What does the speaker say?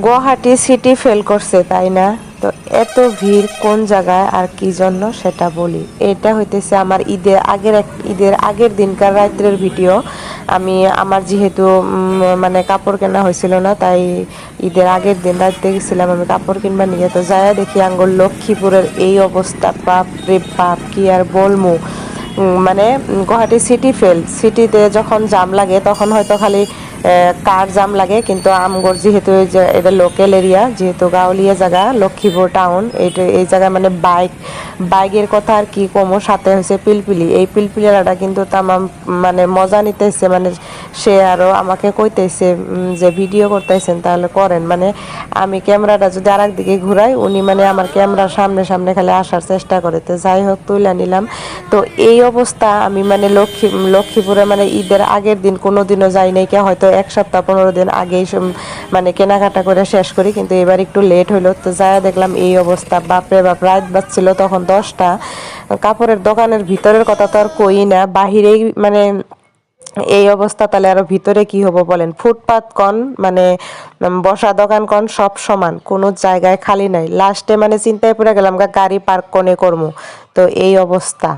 Guwahati city fail করছে তাই না? তো এত ভিড় কোন জায়গায় আর কি জন্য সেটা বলি। এটা হইতেছে আমার ঈদের আগের দিনকার রাত্রের ভিডিও। আমি আমার যেহেতু মানে কাপড় কেনা হয়েছিল না, তাই ঈদের আগের দিন রাত্রে গেছিলাম আমি কাপড় কিনবা নিয়ে। তো যায়া দেখি আঙ্গুর লক্ষ্মীপুরের এই অবস্থা, বাপ রে বাপ, কি আর বলমু। মানে গুয়াহাটি সিটি ফেল, সিটিতে যখন জাম লাগে তখন হয়তো খালি কার জাম লাগে, কিন্তু আমগর যেহেতু এটা লোকাল এরিয়া, যেহেতু গাঁওলিয়া জায়গা লক্ষ্মীপুর টাউন, এই জায়গায় মানে বাইকের কথা আর কি কমো, সাথে হয়েছে পিলপিলি। এই পিলপিলিটা কিন্তু তামাম মানে মজা নিতেছে, মানে সে আরো আমাকে কইতেছে যে ভিডিও করতেছেন তাহলে করেন। মানে আমি ক্যামেরাটা যদি আর একদিকে ঘুরাই, উনি মানে আমার ক্যামেরার সামনে সামনে খালি আসার চেষ্টা করে। তো যাই হোক, তুলে নিলাম। তো এই অবস্থা, আমি মানে লক্ষ্মীপুরে মানে ঈদের আগের দিন কোনোদিনও যাই নাই, কে হয়তো 1 সপ্তাহ 15 দিন আগেই মানে কেনাকাটা করে শেষ করি, কিন্তু এবার একটু লেট হইলো। তো যাই দেখলাম এই অবস্থা, বাপরে বাপ, রাত বাজছিল তখন 10টা। কাপড়ের দোকানের ভিতরের কথা তো আর কই না, বাহিরেই মানে এই অবস্থা, তাহলে আরো ভিতরে কি হবো বলেন। ফুটপাত কন মানে বসা দোকান কন, সব সমান, কোনো জায়গায় খালি নাই। লাস্টে মানে চিন্তায় পড়ে গেলাম গাড়ি পার্ক কোনে করবো। তো এই অবস্থা।